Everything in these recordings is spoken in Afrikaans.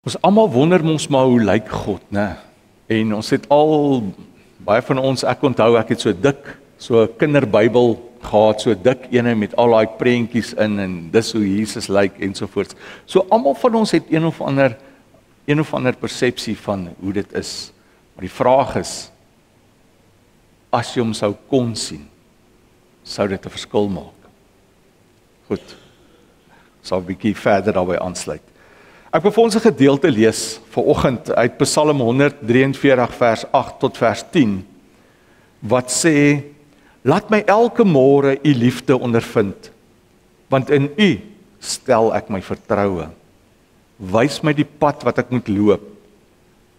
Ons almal wonder mos maar hoe lyk God, né? En ons het al baie van ons, ek onthou ek het so dik, so 'n kinderbybel gehad, so dik ene met al daai prentjies in en dis hoe Jesus lyk ensovoorts. So almal van ons het een of ander persepsie van hoe dit is. Maar die vraag is, as jy hom sou kon sien, sou dit 'n verskil maak. Goed. Sal 'n bietjie verder daarby aansluit. Ek wil vir ons 'n gedeelte lees vanoggend uit Psalm 143 vers 8 tot vers 10 wat sê: Laat my elke môre u liefde ondervind, want in u stel ek my vertroue. Wys my die pad wat ek moet loop,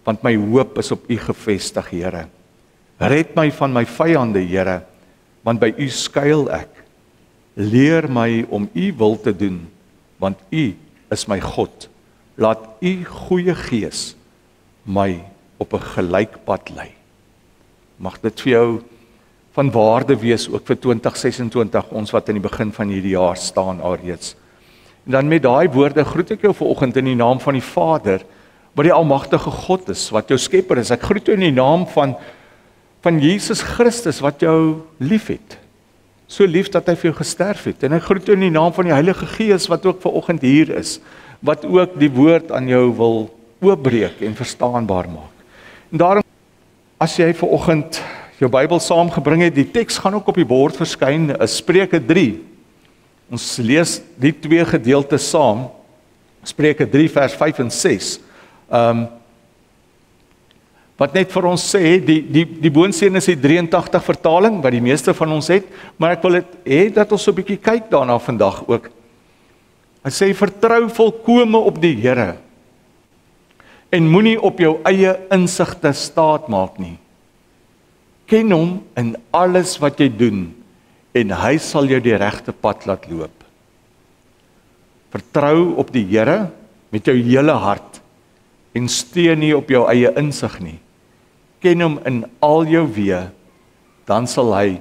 want my hoop is op u gefestig, Here. Red my van my vyande, Here, want by u skuil ek. Leer my om u wil te doen, want u is my God. Laat u goeie gees my op 'n gelykpad lei. Mag dit vir jou van waarde wees ook vir 2026, ons wat in die begin van hierdie jaar staan alreeds. En dan met daai woorde groet ek jou vanoggend in die naam van die Vader, wat die almagtige God is, wat jou skepper is. Ek groet jou in die naam van Jesus Christus wat jou liefhet. So lief dat hy vir jou gesterf het. En ek groet jou in die naam van die Heilige Gees wat ook vanoggend hier is, wat ook die woord aan jou wil oopbreek en verstaanbaar maak. En daarom, as jy vanoggend jou Bybel saamgebring het, die teks gaan ook op die bord verskyn, Spreuke 3. Ons lees die twee gedeeltes saam, Spreuke 3 vers 5 en 6. Wat net vir ons sê, die boonste is die 83 vertaling, wat die meeste van ons het, maar ek wil hê dat ons so 'n bietjie kyk daarna vandag ook. Hy sê, vertrou volkome op die Here en moenie op jou eie insigte staat maak nie. Ken hom in alles wat jy doen en hy sal jou die regte pad laat loop. Vertrou op die Here met jou hele hart en steun nie op jou eie insig nie. Ken hom in al jou weë, dan sal hy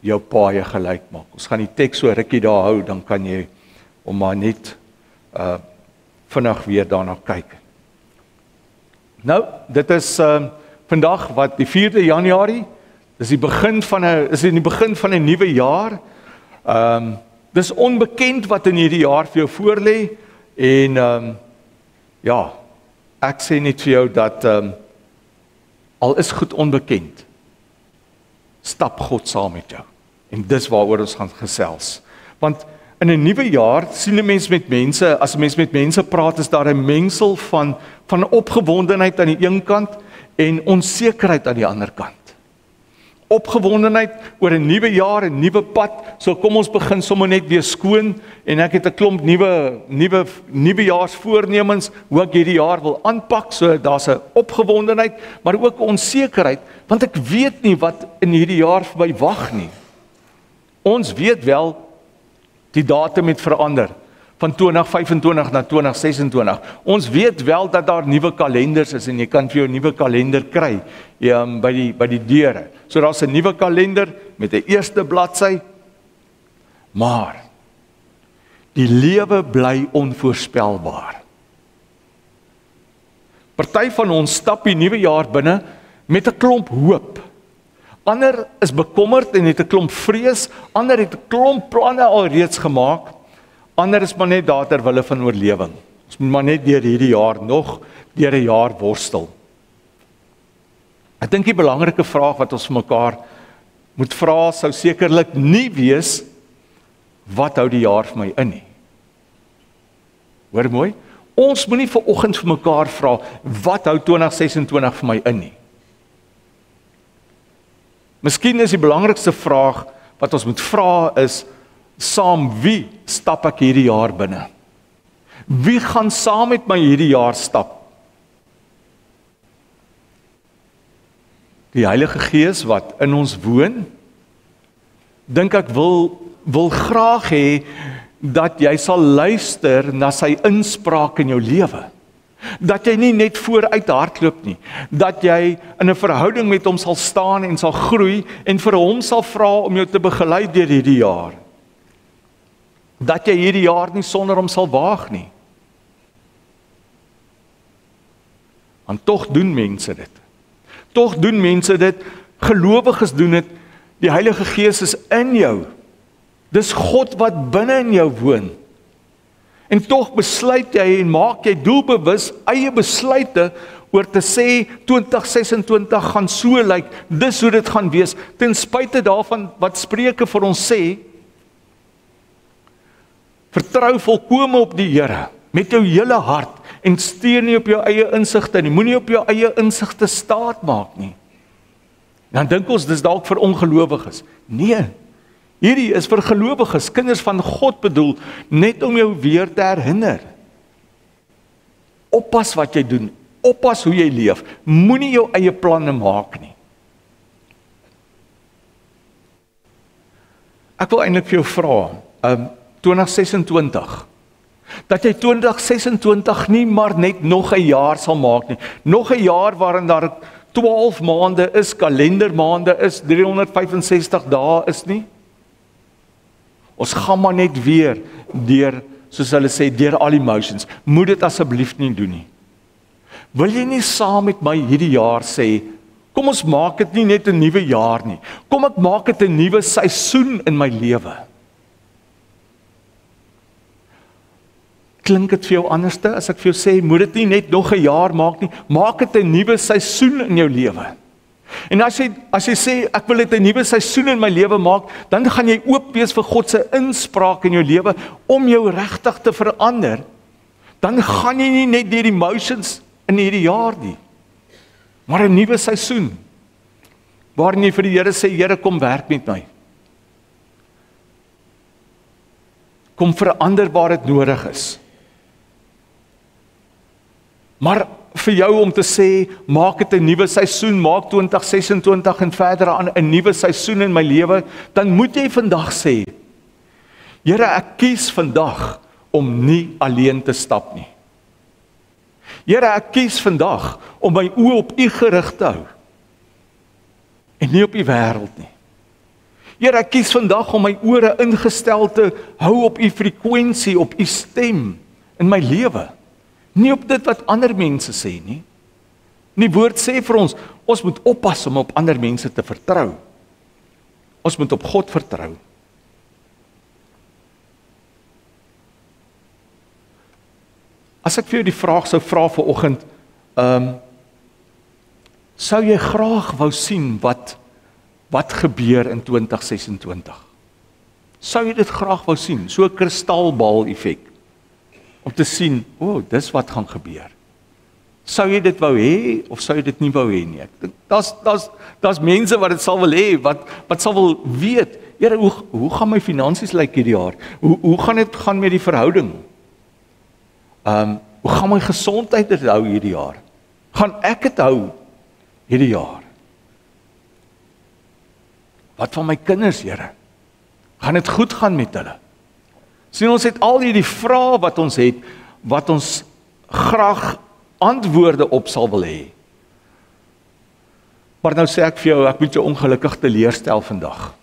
jou paaie gelyk maak. Ons gaan die teks so rukkie daar hou, dan kan jy om maar net vinnig weer daarna kyk. Nou, dit is vandag wat die 4de Januarie, is in die begin van 'n nuwe jaar. Dis onbekend wat in hierdie jaar vir jou voorlê en ja, ek sê net vir jou dat al is goed onbekend, stap God saam met jou. En dis waaroor ons gaan gesels. Want in 'n nuwe jaar sien 'n mens met mense, as 'n mens met mense praat, is daar 'n mengsel van opgewondenheid aan die een kant en onsekerheid aan die ander kant. Opgewondenheid oor 'n nuwe jaar, 'n nuwe pad. So kom ons begin sommer net weer skoon en ek het 'n klomp nuwejaarsvoornemens hoe ek hierdie jaar wil aanpak. So daar's 'n opgewondenheid, maar ook onsekerheid, want ek weet nie wat in hierdie jaar vir my wag nie. Ons weet wel die datum het verander van 2025 na 2026. Ons weet wel dat daar nuwe kalenders is en jy kan vir jou 'n nuwe kalender kry by die deure. So daar's 'n nuwe kalender met 'n eerste bladsy. Maar die lewe bly onvoorspelbaar. Party van ons stap die nuwe jaar binne met 'n klomp hoop. Ander is bekommerd en het 'n klomp vrees, ander het 'n klomp planne alreeds gemaak, ander is maar net daar ter wille van oorlewing. Ons moet maar net deur hierdie jaar nog deur 'n jaar worstel. Ek dink die belangrike vraag wat ons vir mekaar moet vra sou sekerlik nie wees, wat hou die jaar vir my in nie. Hoor mooi, ons moenie vanoggend vir mekaar vra, wat hou 2026 vir my in nie. Miskien is die belangrikste vraag wat ons moet vra is, saam wie stap ek hierdie jaar binne? Wie gaan saam met my hierdie jaar stap? Die Heilige Gees wat in ons woon, dink ek wil graag hê dat jy sal luister na sy inspraak in jou lewe. Dat jy nie net vooruit hardloop nie, dat jy in 'n verhouding met hom sal staan en sal groei en vir hom sal vra om jou te begelei deur hierdie jaar. Dat jy hierdie jaar nie sonder hom sal waag nie. En tog doen mense dit. Tog doen mense dit, gelowiges doen dit, die Heilige Gees is in jou. Dis God wat binne in jou woon. En tog besluit jy en maak jy doelbewus eie besluite oor te sê 2026 gaan so lyk, dis hoe dit gaan wees, ten spyte daarvan wat Spreuke vir ons sê, vertrou volkome op die Here, met jou hele hart, en steun nie op jou eie insigte nie, moenie op jou eie insigte staat maak nie. Dan dink ons, dis dalk vir ongelowiges. Nee, hierdie is vir gelowiges, kinders van God bedoel, net om jou weer te herinner. Oppas wat jy doen, oppas hoe jy leef, moenie jou eie planne maak nie. Ek wil eintlik vir jou vra, 2026, dat jy 2026 nie maar net nog 'n jaar sal maak nie, nog 'n jaar waarin daar 12 maande is, kalendermaande is, 365 dae is nie. Ons gaan maar net weer deur, soos hulle sê, deur al die emotions. Moet dit asseblief nie doen nie. Wil jy nie saam met my hierdie jaar sê, kom ons maak dit nie net 'n nuwe jaar nie. Kom ek maak dit 'n nuwe seisoen in my lewe. Klink dit vir jou anderste as ek vir jou sê, moet dit nie net nog 'n jaar maak nie, maak dit 'n nuwe seisoen in jou lewe. En as jy sê, ek wil dit 'n nuwe seisoen in my lewe maak, dan gaan jy oop wees vir God se inspraak in jou lewe om jou regtig te verander. Dan gaan jy nie net deur die emotions in hierdie jaar nie, maar 'n nuwe seisoen, waarin jy vir die Here sê, Here, kom werk met my. Kom verander waar dit nodig is. Maar vir jou om te sê, maak dit 'n nuwe seisoen, maak 2026 en verder aan 'n nuwe seisoen in my lewe, dan moet jy vandag sê, Here, ek kies vandag om nie alleen te stap nie. Here, ek kies vandag om my oë op U gerig te hou en nie op die wêreld nie. Here, ek kies vandag om my ore ingestel te hou op U frekwensie, op U stem in my lewe. Nie op dit wat ander mense sê nie. Die woord sê vir ons, ons moet oppas om op ander mense te vertrou. Ons moet op God vertrou. As ek vir jou die vraag sou vra vanoggend, sou jy graag wou sien wat gebeur in 2026? Sou jy dit graag wou sien? So 'n kristalbal effek. Om te sien, dis wat gaan gebeur. Sou jy dit wou hê, of sou jy dit nie wou hê nie? Ek dink, daar's mense wat dit sal wil hê, wat sal wil weet, Here, hoe gaan my finansies lyk hierdie jaar? Hoe gaan dit gaan met die verhouding? Hoe gaan my gesondheid dit hou hierdie jaar? Gaan ek dit hou hierdie jaar? Wat van my kinders, Here? Gaan dit goed gaan met hulle? Sien, ons het al hierdie vrae wat ons het, wat ons graag antwoorde op sal wil hê. Maar nou sê ek vir jou, ek moet jou ongelukkig teleurstel vandag.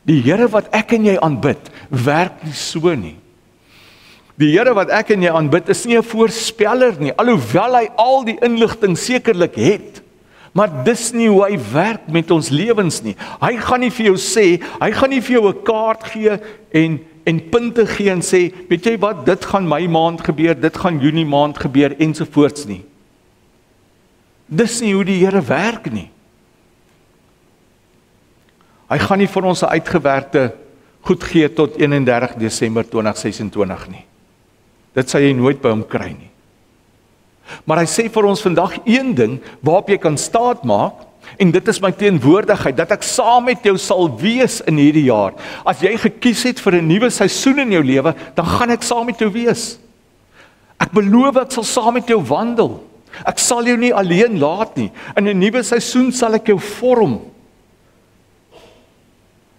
Die Here wat ek en jy aanbid, werk nie so nie. Die Here wat ek en jy aanbid, is nie 'n voorspeller nie, alhoewel hy al die inligting sekerlik het. Maar dis nie hoe hy werk met ons lewens nie. Hy gaan nie vir jou sê, hy gaan nie vir jou 'n kaart gee en punte gee en sê, weet jy wat, dit gaan Mei maand gebeur, dit gaan Junie maand gebeur, ensovoorts nie. Dis nie hoe die Here werk nie. Hy gaan nie vir ons 'n uitgewerkte goed gee tot 31 Desember 2026 nie. Dit sal jy nooit by hom kry nie. Maar hy sê vir ons vandag een ding waarop jy kan staat maak, en dit is my teenwoordigheid, dat ek saam met jou sal wees in hierdie jaar. As jy gekies het vir 'n nuwe seisoen in jou lewe, dan gaan ek saam met jou wees. Ek beloof ek sal saam met jou wandel. Ek sal jou nie alleen laat nie. In 'n nuwe seisoen sal ek jou vorm.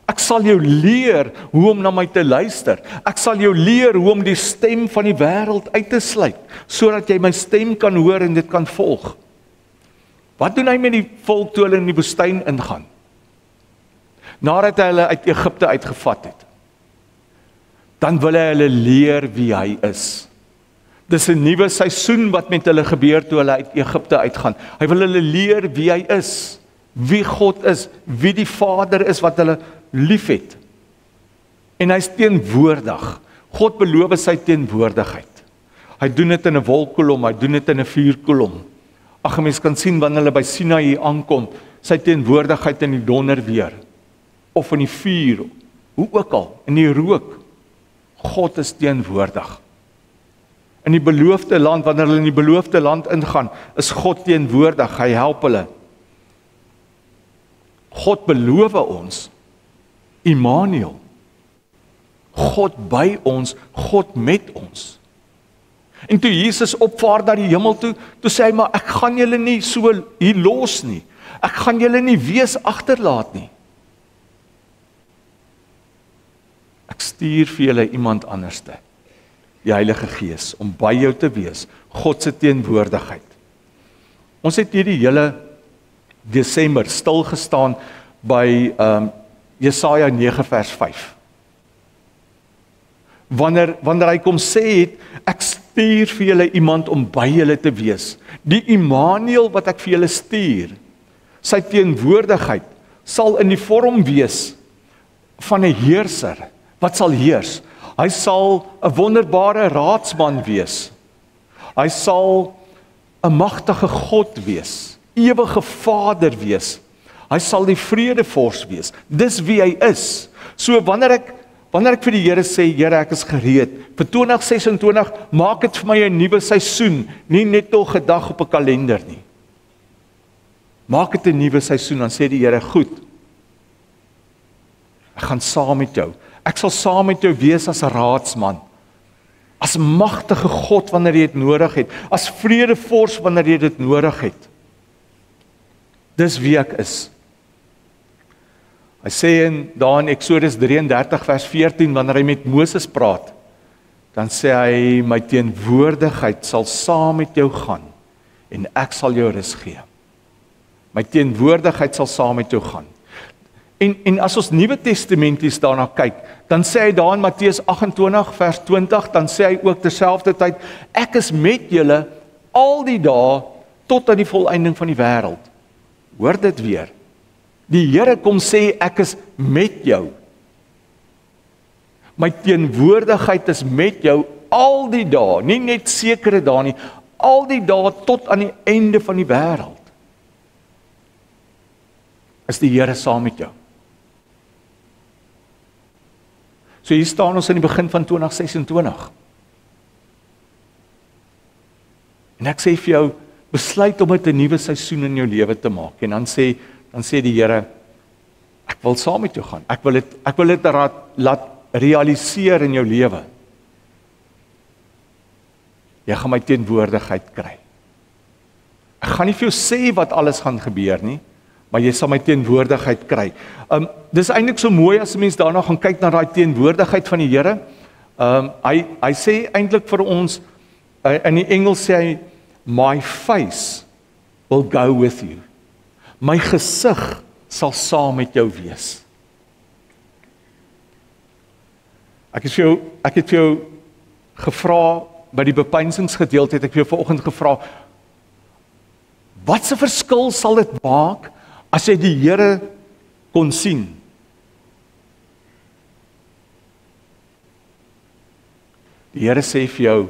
Ek sal jou leer hoe om na my te luister. Ek sal jou leer hoe om die stem van die wêreld uit te sluit, sodat jy my stem kan hoor en dit kan volg. Wat doen hy met die volk toe hulle in die woestyn ingaan? Nadat hy hulle uit Egipte uitgevat het, dan wil hy hulle leer wie hy is. Dis 'n nuwe seisoen wat met hulle gebeur toe hulle uit Egipte uitgaan. Hy wil hulle leer wie hy is, wie God is, wie die Vader is wat hulle liefhet. En hy's teenwoordig. God beloof sy teenwoordigheid. Hy doen dit in 'n wolkkolom, hy doen dit in 'n vuurkolom. Ag, 'n mens kan sien wanneer hulle by Sinaï aankom, sy teenwoordigheid in die donderweer, of in die vuur, hoe ook al, in die rook. God is teenwoordig. In die beloofde land, wanneer hulle in die beloofde land ingaan, is God teenwoordig, hy help hulle. God beloof ons, Immanuel, God by ons, God met ons. En toe Jesus opvaar na die hemel toe sê hy, maar ek gaan julle nie so hier los nie. Ek gaan julle nie wees agterlaat nie. Ek stuur vir julle iemand anderste, die Heilige Gees, om by jou te wees, God se teenwoordigheid. Ons het hierdie hele Desember stil gestaan by Jesaja 9 vers 5. Wanneer hy kom sê het, ek stuur vir julle iemand om by julle te wees. Die Immanuel wat ek vir julle stuur, sy teenwoordigheid sal in die vorm wees van 'n heerser. Wat sal heers? Hy sal 'n wonderbare raadsman wees. Hy sal 'n magtige God wees, ewige Vader wees. Hy sal die vredevors wees. Dis wie hy is. So wanneer ek vir die Here sê, Here, ek is gereed vir 2026, maak dit vir my 'n nuwe seisoen, nie net nog 'n dag op 'n kalender nie. Maak dit 'n nuwe seisoen, dan sê die Here, goed. Ek gaan saam met jou. Ek sal saam met jou wees as 'n raadsman, as magtige God wanneer jy dit nodig het, as vredevors wanneer jy dit nodig het. Dis wie ek is. Hy sê daar in Eksodus 33 vers 14, wanneer hy met Moses praat, dan sê hy, my teenwoordigheid sal saam met jou gaan, en ek sal jou rus gee. My teenwoordigheid sal saam met jou gaan. En as ons Nuwe Testamenties daarna kyk, dan sê hy daar in Matteus 28 vers 20, dan sê hy ook terselfdertyd, ek is met julle al die dae tot aan die volëinding van die wêreld. Hoor dit weer. Die Here kom sê, ek is met jou. My teenwoordigheid is met jou al die dae, nie net sekere dae nie, al die dae tot aan die einde van die wêreld. Is die Here saam met jou. So hier staan ons in die begin van 2026. En ek sê vir jou, besluit om dit 'n nuwe seisoen in jou lewe te maak. En dan sê die Here, ek wil saam met jou gaan. Ek wil dit laat realiseer in jou lewe. Jy gaan my teenwoordigheid kry. Ek gaan nie vir jou sê wat alles gaan gebeur nie, maar jy sal my teenwoordigheid kry. Dis eintlik so mooi as 'n mens daarna gaan kyk na daai teenwoordigheid van die Here. Hy sê eintlik vir ons, in die Engels sê hy, my face will go with you. My gesig sal saam met jou wees. Ek het vir jou gevra, by die bepeinsingsgedeelte het ek vir jou vanoggend gevra, wat 'n verskil sal dit maak, as jy die Here kon sien? Die Here sê vir jou,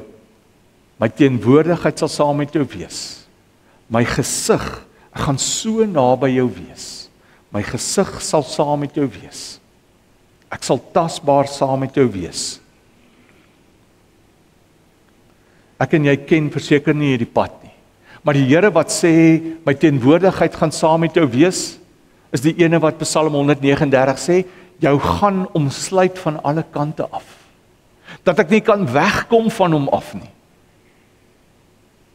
my teenwoordigheid sal saam met jou wees. My gesig, ek gaan so naby jou wees. My gesig sal saam met jou wees. Ek sal tasbaar saam met jou wees. Ek en jy ken verseker nie hierdie pad nie. Maar die Here wat sê, my teenwoordigheid gaan saam met jou wees, is die ene wat Psalm 139 sê, jou gaan omsluit van alle kante af. Dat ek nie kan wegkom van hom af nie.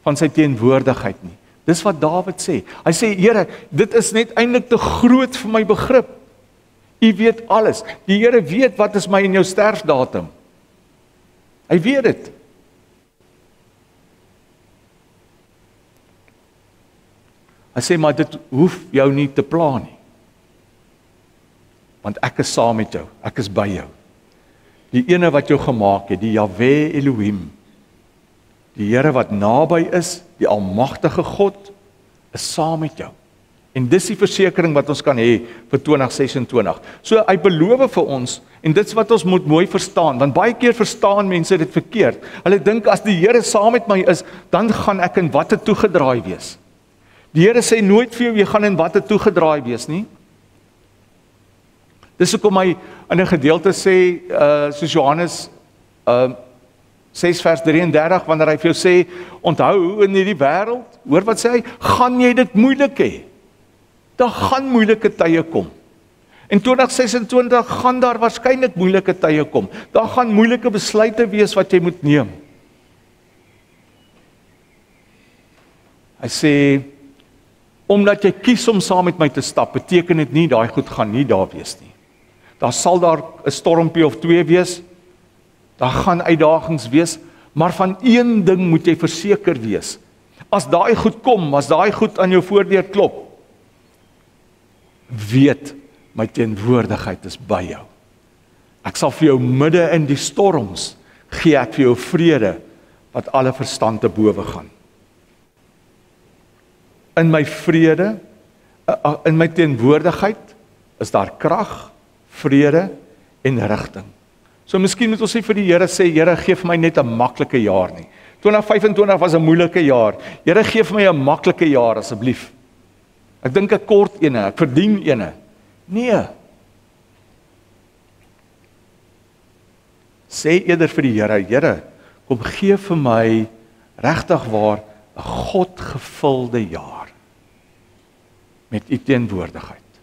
Van sy teenwoordigheid nie. Dis wat Dawid sê. Hy sê, Here, dit is net eintlik te groot vir my begrip. U weet alles. Die Here weet wat is my en jou sterfdatum. Hy weet dit. Hy sê, maar dit hoef jou nie te pla nie. Want ek is saam met jou, ek is by jou. Die ene wat jou gemaak het, die Jahwe Elohim, Die Here wat naby is, die almagtige God, is saam met jou. En dis die versekering wat ons kan hê vir 2026. So hy beloof vir ons, en dit is wat ons moet mooi verstaan, want baie keer verstaan mense dit verkeerd. Hulle dink as die Here saam met my is, dan gaan ek in watte toegedraai wees. Die Here sê nooit vir jou, jy gaan in watte toegedraai wees nie. Dis hoekom hy in 'n gedeelte sê, soos Johannes 6 vers 33, wanneer hy vir jou sê, onthou in hierdie wêreld, hoor wat sê hy, gaan jy dit moeilik hê. Daar gaan moeilike tye kom. In 2026 gaan daar waarskynlik moeilike tye kom. Daar gaan moeilike besluite wees wat jy moet neem. Hy sê, omdat jy kies om saam met my te stap, beteken dit nie, daai goed gaan nie daar wees nie. Daar sal daar 'n stormpie of twee wees, daar gaan uitdagings wees, maar van een ding moet jy verseker wees. As daai goed kom, as daai goed aan jou voordeur klop, weet, my teenwoordigheid is by jou. Ek sal vir jou midde in die storms, gee ek vir jou vrede, wat alle verstand te bowe gaan. In my vrede, in my teenwoordigheid, is daar krag, vrede en rigting. So miskien moet ons sê vir die Here sê, Here gee vir my net 'n maklike jaar nie. 2025 was 'n moeilike jaar. Here gee vir my 'n maklike jaar asseblief. Ek dink ek kort ene, ek verdien ene. Nee. Sê eerder vir die Here, Here, kom gee vir my regtig waar 'n godgevulde jaar met u teenwoordigheid.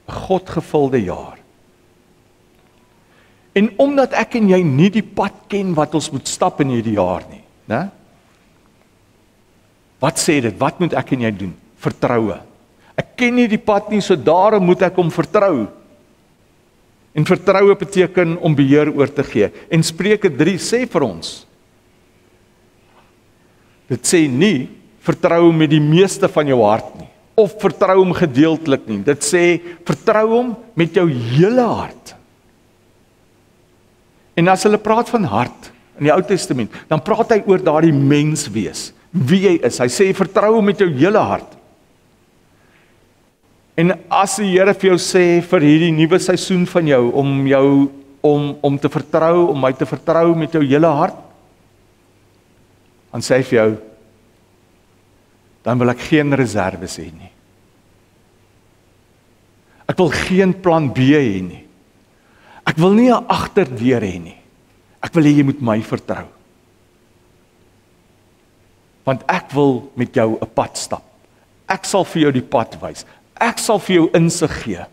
'n Godgevulde jaar. En omdat ek en jy nie die pad ken wat ons moet stap in hierdie jaar nie, né? Wat sê dit? Wat moet ek en jy doen? Vertroue. Ek ken nie die pad nie, so daarom moet ek hom vertrou. En vertroue beteken om beheer oor te gee. En Spreuke 3 sê vir ons, dit sê nie, vertrou hom met die meeste van jou hart nie, of vertrou hom gedeeltelik nie. Dit sê, vertrou hom met jou hele hart. En as hulle praat van hart, in die Ou Testament, dan praat hy oor daardie mens wees, wie jy is. Hy sê, vertrou hom met jou hele hart. En as die Here vir jou sê, vir hierdie nuwe seisoen van jou, om te vertrou, om my te vertrou met jou hele hart, dan sê hy vir jou, dan wil ek geen reserves hê nie. Ek wil geen plan B hê nie. Ek wil nie 'n agterdeur hê nie. Ek wil hê jy moet my vertrou. Want ek wil met jou 'n pad stap. Ek sal vir jou die pad wys. Ek sal vir jou insig gee.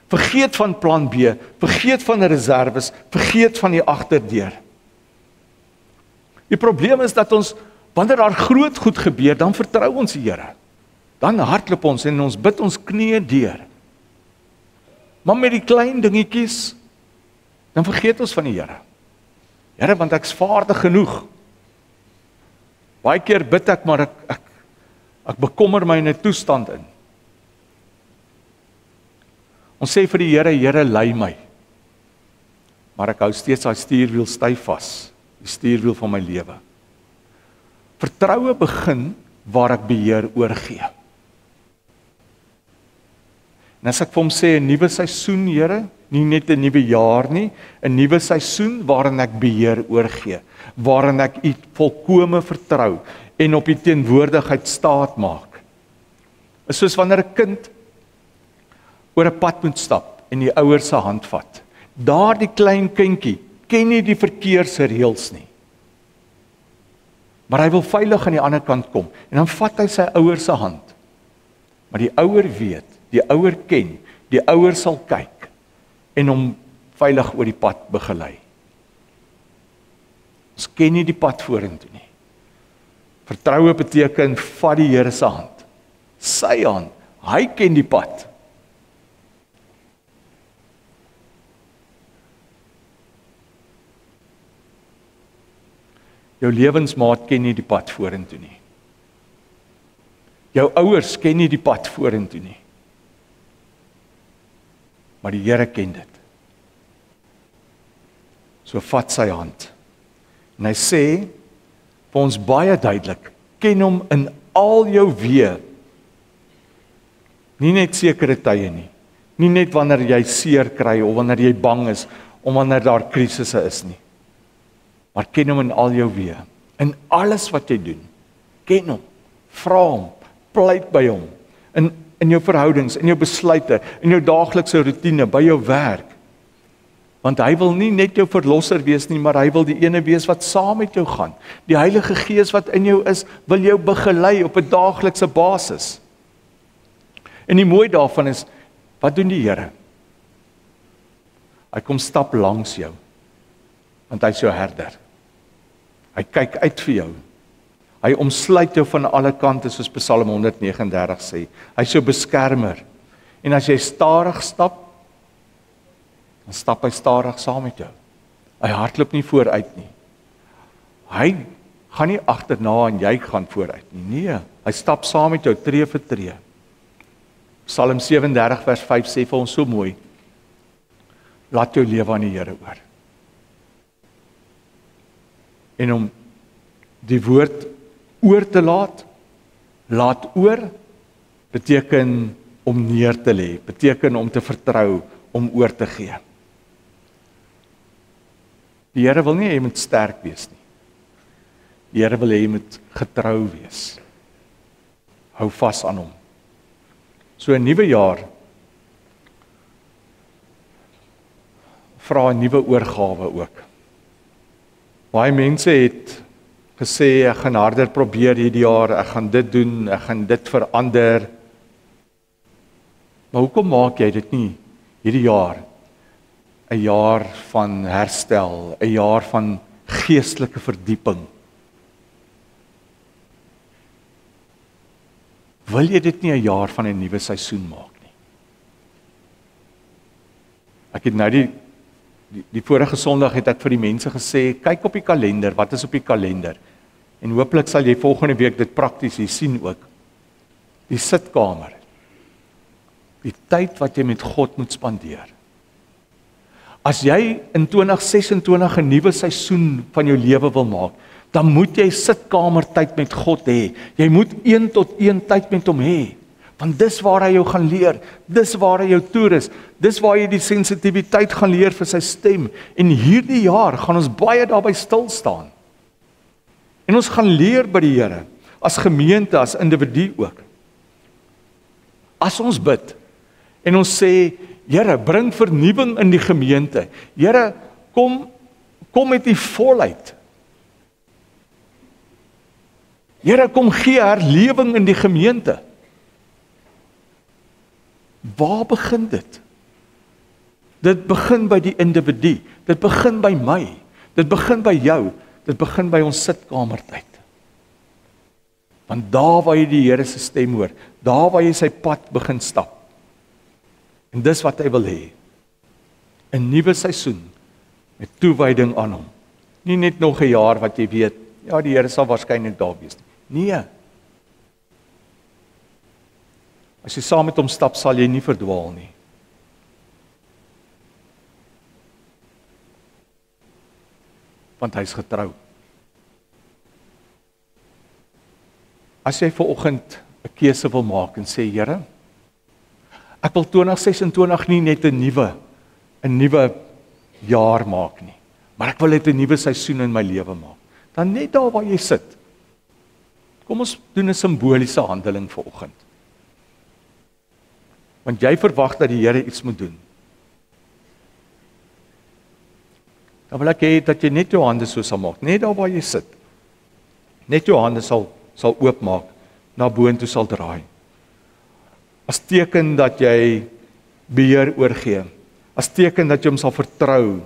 Vergeet van plan B, vergeet van reserves, vergeet van die agterdeur. Die probleem is dat ons, wanneer daar groot goed gebeur, dan vertrou ons die Here. Dan hardloop ons en ons bid ons knieë deur. Maar met die klein dingetjies, dan vergeet ons van die Here. Here, want ek's vaardig genoeg. Baie keer bid ek, maar ek bekommer my in 'n toestand in. Ons sê vir die Here, Here, lei my. Maar ek hou steeds daai stuurwiel styf vas, die stuurwiel van my lewe. Vertroue begin waar ek beheer oorgee. En as ek vir hom sê 'n nuwe seisoen, Here, nie net 'n nuwe jaar nie, 'n nuwe seisoen waarin ek beheer oorgee, waarin ek U volkome vertrou en op U teenwoordigheid staat maak. Is soos wanneer 'n kind oor 'n pad moet stap en die ouers se hand vat. Daardie klein kindjie ken nie die verkeersreëls nie. Maar hy wil veilig aan die ander kant kom en dan vat hy sy ouers se hand. Maar die ouer weet, die ouer ken, die ouer sal kyk en hom veilig oor die pad begelei. Ons ken nie die pad vorentoe nie. Vertroue beteken vat die Here se hand. Sy hand, hy ken die pad. Jou lewensmaat ken nie die pad vorentoe nie. Jou ouers ken nie die pad vorentoe nie. Maar die Here ken dit. So vat sy hand. En hy sê, vir ons baie duidelik. Ken hom in al jou weë. Nie net sekere tye nie. Nie net wanneer jy seer kry of wanneer jy bang is of wanneer daar krisisse is nie. Maar ken hom in al jou weë. In alles wat jy doen. Ken hom. Vra hom. Pleit by hom. In jou verhoudings, in jou besluite, in jou daaglikse roetine, by jou werk. Want hy wil nie net jou verlosser wees nie, maar hy wil die ene wees wat saam met jou gaan. Die Heilige Gees wat in jou is, wil jou begelei op 'n daaglikse basis. En die mooi daarvan is, wat doen die Here? Hy kom stap langs jou, want hy is jou herder. Hy kyk uit vir jou. Hy omsluit jou van alle kante, soos Psalm 139 sê. Hy is jou beskermer. En as jy stadig stap, dan stap hy stadig saam met jou. Hy hardloop nie vooruit nie. Hy gaan nie agterna en jy gaan vooruit nie. Nee, hy stap saam met jou tree vir tree. Psalm 37 vers 5 sê vir ons so mooi: laat jou lewe aan die Here oor. En om die woord oor te laat oor, beteken om neer te lê, beteken om te vertrou, om oor te gee. Die Here wil nie hê jy moet sterk wees nie. Die Here wil hê jy moet getrou wees. Hou vas aan hom. So 'n nuwe jaar vra 'n nuwe oorgawe ook. Baie mense het gesê, ek gaan harder probeer hierdie jaar, ek gaan dit doen, ek gaan dit verander. Maar hoekom maak jy dit nie hierdie jaar 'n jaar van herstel, 'n jaar van geestelike verdieping? Wil jy dit nie 'n jaar van 'n nuwe seisoen maak nie? Ek het nou die vorige Sondag het ek vir die mense gesê, kyk op die kalender, wat is op die kalender? En hopelik sal jy volgende week dit prakties hier sien ook. Die sitkamer. Die tyd wat jy met God moet spandeer. As jy in 2026 'n nuwe seisoen van jou lewe wil maak, dan moet jy sitkamertyd met God hê. Jy moet 1 tot 1 tyd met hom hê. Want dis waar hy jou gaan leer, dis waar hy jou toerus, dis waar jy die sensitiwiteit gaan leer vir sy stem. En hierdie jaar gaan ons baie daarby stil staan. En ons gaan leer by die Here, as gemeente, as individu ook. As ons bid, en ons sê, Here, bring vernuwing in die gemeente. Here, kom met die volheid. Here, kom gee herlewing in die gemeente. Waar begin dit? Dit begin by die individu. Dit begin by my. Dit begin by jou. Dit begin by ons sitkamertyd. Want daar waar jy die Here se stem hoor, daar waar jy sy pad begin stap. En dis wat hy wil hê. 'n Nuwe seisoen met toewyding aan hom. Nie net nog 'n jaar wat jy weet, ja, die Here sal waarskynlik daar wees nie. Nee. As jy saam met hom stap, sal jy nie verdwaal nie. Want hy's getrou. As jy vanoggend 'n keuse wil maak en sê, Here, ek wil 2026 nie net 'n nuwe jaar maak nie, maar ek wil net 'n nuwe seisoen in my lewe maak. Dan net daar waar jy sit. Kom ons doen 'n simboliese handeling vanoggend. Want jy verwag dat die Here iets moet doen. Dan wil ek hê dat jy net jou hande so sal maak, net daar waar jy sit. Net jou hande sal oopmaak, na boontoe sal draai. As teken dat jy beheer oorgee. As teken dat jy hom sal vertrou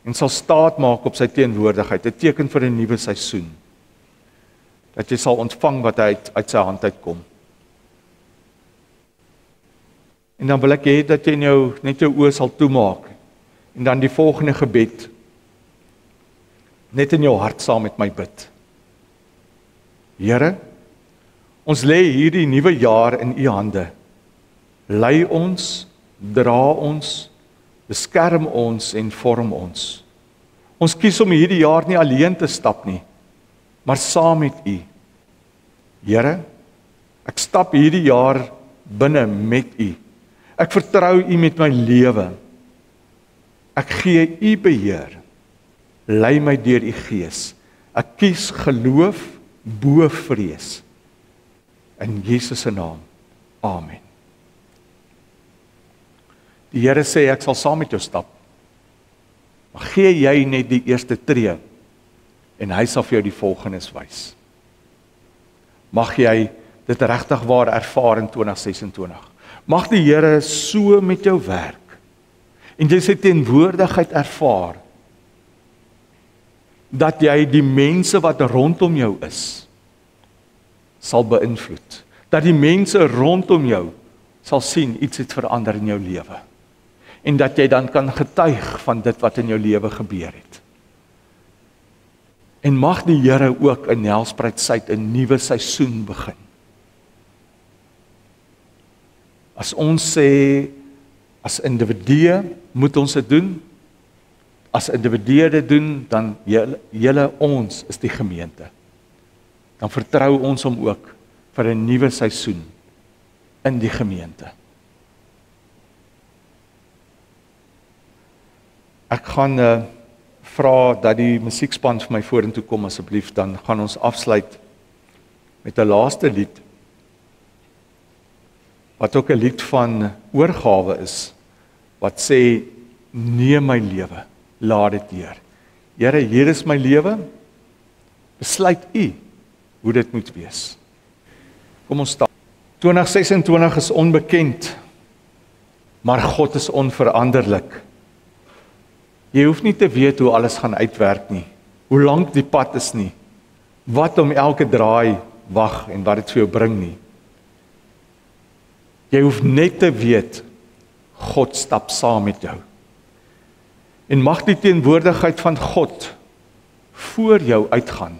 en sal staat maak op sy teenwoordigheid. 'n Teken vir 'n nuwe seisoen. Dat jy sal ontvang wat hy uit sy hand uitkom. En dan wil ek hê dat jy net jou oë sal toemaak. En dan die volgende gebed net in jou hart saam met my bid. Here, ons lê hierdie nuwe jaar in u hande. Lei ons, dra ons, beskerm ons en vorm ons. Ons kies om hierdie jaar nie alleen te stap nie, maar saam met U. Here, ek stap hierdie jaar binne met U. Ek vertrou U met my lewe. Ek gee U beheer. Lei my deur U Gees. Ek kies geloof bo vrees. In Jesus se naam. Amen. Die Here sê ek sal saam met jou stap. Maar gee jy net die eerste tree en hy sal vir jou die volgendes wys. Mag jy dit regtig waar ervaar in 2026. Mag die Here so met jou werk en jy sy teenwoordigheid ervaar dat jy die mense wat rondom jou is sal beïnvloed. Dat die mense rondom jou sal sien iets het verander in jou lewe. En dat jy dan kan getuig van dit wat in jou lewe gebeur het. En mag die Here ook in Nelspruit Suid 'n nuwe seisoen begin. As ons sê, as individue moet ons dit doen, as individue dit doen, dan julle ons is die gemeente. Dan vertrou ons hom ook vir 'n nuwe seisoen in die gemeente. Ek gaan vra dat die musiekspan vir my vorentoe kom asseblief, dan gaan ons afsluit met 'n laaste lied, wat ook 'n lied van oorgawe is, wat sê, neem my lewe, laat dit deur. Here, hier is my lewe, besluit U hoe dit moet wees. Kom ons staan. 2026 is onbekend, maar God is onveranderlik. Jy hoef nie te weet hoe alles gaan uitwerk nie, hoe lank die pad is nie, wat om elke draai wag en wat dit vir jou bring nie. Jy hoef net te weet, God stap saam met jou. En mag die teenwoordigheid van God voor jou uitgaan.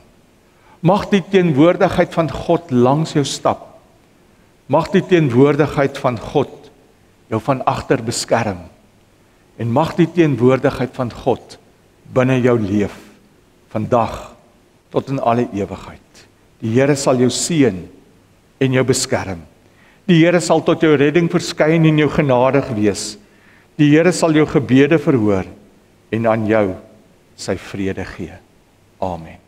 Mag die teenwoordigheid van God langs jou stap. Mag die teenwoordigheid van God jou van agter beskerm. En mag die teenwoordigheid van God binne jou leef, vandag tot in alle ewigheid. Die Here sal jou seën en jou beskerm. Die Here sal tot jou redding verskyn en jou genadig wees. Die Here sal jou gebede verhoor en aan jou sy vrede gee. Amen.